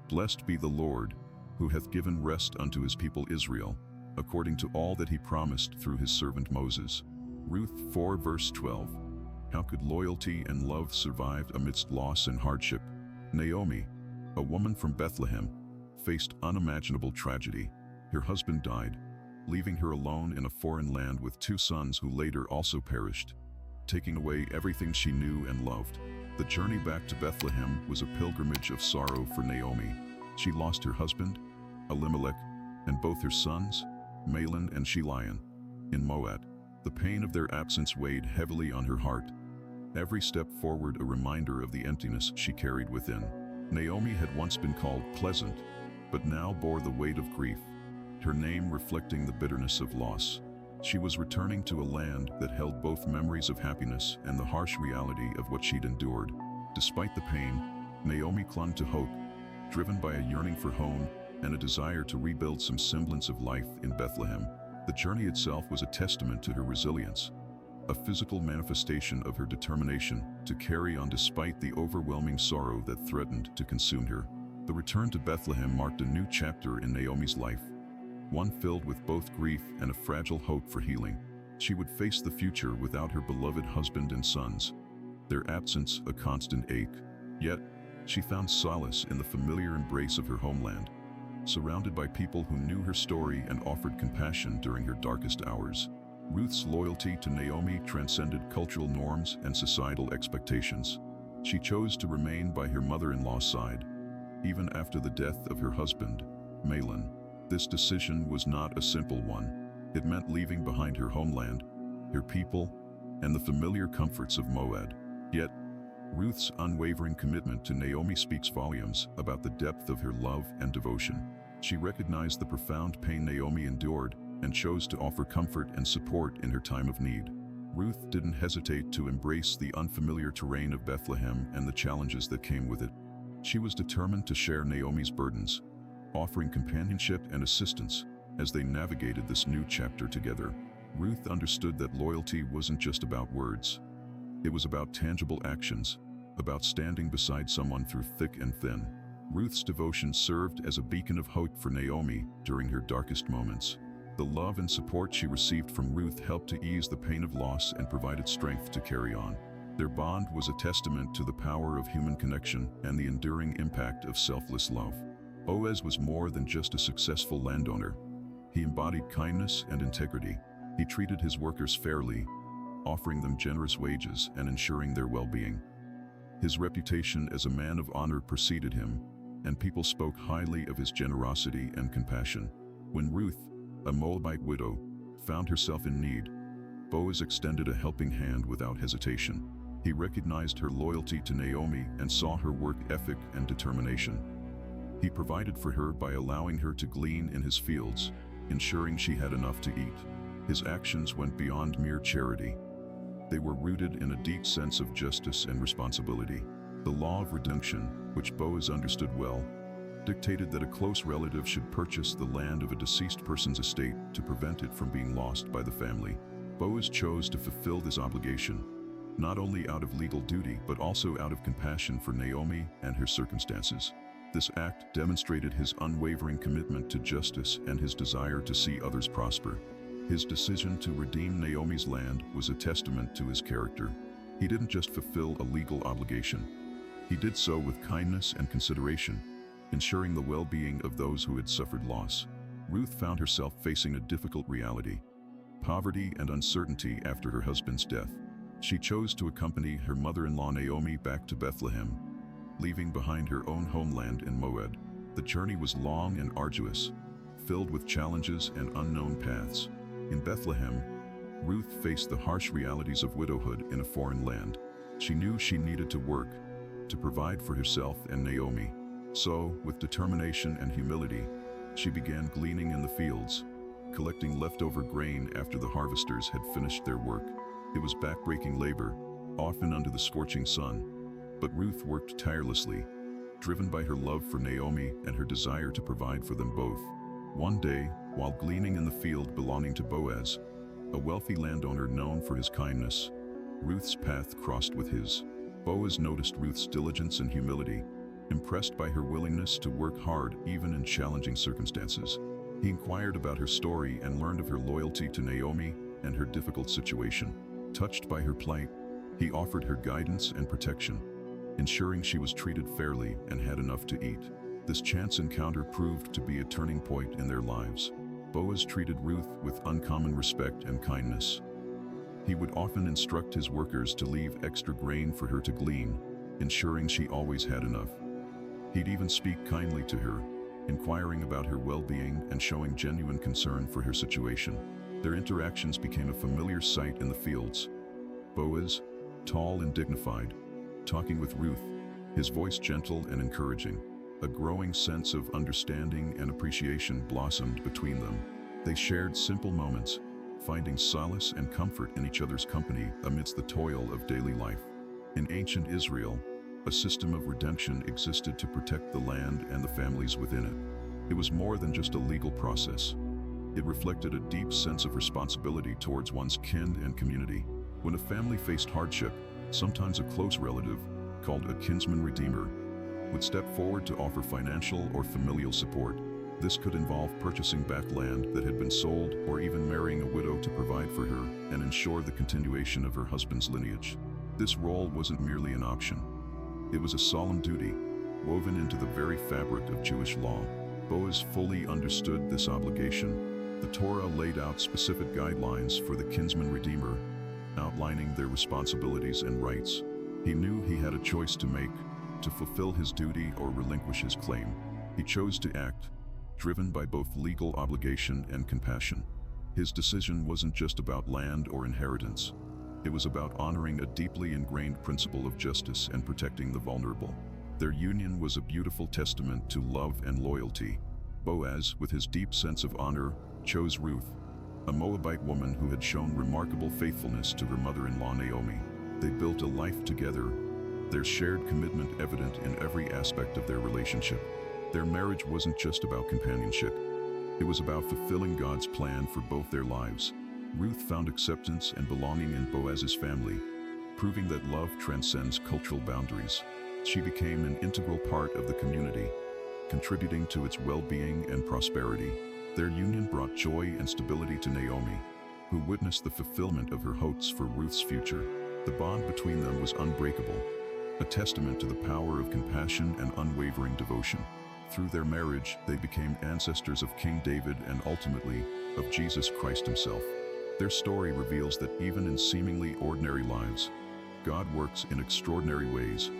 Blessed be the Lord, who hath given rest unto his people Israel, according to all that he promised through his servant Moses. Ruth 4 verse 12. How could loyalty and love survive amidst loss and hardship? Naomi, a woman from Bethlehem, faced unimaginable tragedy. Her husband died, leaving her alone in a foreign land with 2 sons who later also perished, taking away everything she knew and loved. The journey back to Bethlehem was a pilgrimage of sorrow for Naomi. She lost her husband, Elimelech, and both her sons, Mahlon and Chilion, in Moab. The pain of their absence weighed heavily on her heart, every step forward a reminder of the emptiness she carried within. Naomi had once been called pleasant, but now bore the weight of grief, her name reflecting the bitterness of loss. She was returning to a land that held both memories of happiness and the harsh reality of what she'd endured. Despite the pain, Naomi clung to hope, driven by a yearning for home and a desire to rebuild some semblance of life in Bethlehem. The journey itself was a testament to her resilience, a physical manifestation of her determination to carry on despite the overwhelming sorrow that threatened to consume her. The return to Bethlehem marked a new chapter in Naomi's life, one filled with both grief and a fragile hope for healing. She would face the future without her beloved husband and sons, their absence a constant ache. Yet, she found solace in the familiar embrace of her homeland, surrounded by people who knew her story and offered compassion during her darkest hours. Ruth's loyalty to Naomi transcended cultural norms and societal expectations. She chose to remain by her mother-in-law's side, even after the death of her husband, Mahlon. This decision was not a simple one. It meant leaving behind her homeland, her people, and the familiar comforts of Moab. Yet, Ruth's unwavering commitment to Naomi speaks volumes about the depth of her love and devotion. She recognized the profound pain Naomi endured and chose to offer comfort and support in her time of need. Ruth didn't hesitate to embrace the unfamiliar terrain of Bethlehem and the challenges that came with it. She was determined to share Naomi's burdens, offering companionship and assistance as they navigated this new chapter together. Ruth understood that loyalty wasn't just about words. It was about tangible actions, about standing beside someone through thick and thin. Ruth's devotion served as a beacon of hope for Naomi during her darkest moments. The love and support she received from Ruth helped to ease the pain of loss and provided strength to carry on. Their bond was a testament to the power of human connection and the enduring impact of selfless love. Boaz was more than just a successful landowner. He embodied kindness and integrity. He treated his workers fairly, offering them generous wages and ensuring their well-being. His reputation as a man of honor preceded him, and people spoke highly of his generosity and compassion. When Ruth, a Moabite widow, found herself in need, Boaz extended a helping hand without hesitation. He recognized her loyalty to Naomi and saw her work ethic and determination. He provided for her by allowing her to glean in his fields, ensuring she had enough to eat. His actions went beyond mere charity. They were rooted in a deep sense of justice and responsibility. The law of redemption, which Boaz understood well, dictated that a close relative should purchase the land of a deceased person's estate to prevent it from being lost by the family. Boaz chose to fulfill this obligation, not only out of legal duty but also out of compassion for Naomi and her circumstances. This act demonstrated his unwavering commitment to justice and his desire to see others prosper. His decision to redeem Naomi's land was a testament to his character. He didn't just fulfill a legal obligation. He did so with kindness and consideration, ensuring the well-being of those who had suffered loss. Ruth found herself facing a difficult reality: poverty and uncertainty after her husband's death. She chose to accompany her mother-in-law Naomi back to Bethlehem, leaving behind her own homeland in Moab. The journey was long and arduous, filled with challenges and unknown paths. In Bethlehem, Ruth faced the harsh realities of widowhood in a foreign land. She knew she needed to work, to provide for herself and Naomi. So, with determination and humility, she began gleaning in the fields, collecting leftover grain after the harvesters had finished their work. It was backbreaking labor, often under the scorching sun, but Ruth worked tirelessly, driven by her love for Naomi and her desire to provide for them both. One day, while gleaning in the field belonging to Boaz, a wealthy landowner known for his kindness, Ruth's path crossed with his. Boaz noticed Ruth's diligence and humility, impressed by her willingness to work hard even in challenging circumstances. He inquired about her story and learned of her loyalty to Naomi and her difficult situation. Touched by her plight, he offered her guidance and protection, ensuring she was treated fairly and had enough to eat. This chance encounter proved to be a turning point in their lives. Boaz treated Ruth with uncommon respect and kindness. He would often instruct his workers to leave extra grain for her to glean, ensuring she always had enough. He'd even speak kindly to her, inquiring about her well-being and showing genuine concern for her situation. Their interactions became a familiar sight in the fields. Boaz, tall and dignified, talking with Ruth, his voice gentle and encouraging. A growing sense of understanding and appreciation blossomed between them. They shared simple moments, finding solace and comfort in each other's company amidst the toil of daily life. In ancient Israel, a system of redemption existed to protect the land and the families within it. It was more than just a legal process. It reflected a deep sense of responsibility towards one's kin and community. When a family faced hardship, sometimes a close relative, called a kinsman redeemer, would step forward to offer financial or familial support. This could involve purchasing back land that had been sold or even marrying a widow to provide for her and ensure the continuation of her husband's lineage. This role wasn't merely an option. It was a solemn duty, woven into the very fabric of Jewish law. Boaz fully understood this obligation. The Torah laid out specific guidelines for the kinsman redeemer, outlining their responsibilities and rights. He knew he had a choice to make, to fulfill his duty or relinquish his claim. He chose to act, driven by both legal obligation and compassion. His decision wasn't just about land or inheritance. It was about honoring a deeply ingrained principle of justice and protecting the vulnerable. Their union was a beautiful testament to love and loyalty. Boaz, with his deep sense of honor, chose Ruth, a Moabite woman who had shown remarkable faithfulness to her mother-in-law Naomi. They built a life together, their shared commitment evident in every aspect of their relationship. Their marriage wasn't just about companionship. It was about fulfilling God's plan for both their lives. Ruth found acceptance and belonging in Boaz's family, proving that love transcends cultural boundaries. She became an integral part of the community, contributing to its well-being and prosperity. Their union brought joy and stability to Naomi, who witnessed the fulfillment of her hopes for Ruth's future. The bond between them was unbreakable, a testament to the power of compassion and unwavering devotion. Through their marriage, they became ancestors of King David and ultimately of Jesus Christ himself. Their story reveals that even in seemingly ordinary lives, God works in extraordinary ways,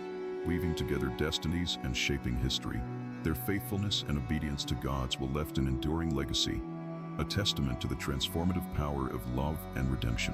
weaving together destinies and shaping history. Their faithfulness and obedience to God's will left an enduring legacy, a testament to the transformative power of love and redemption.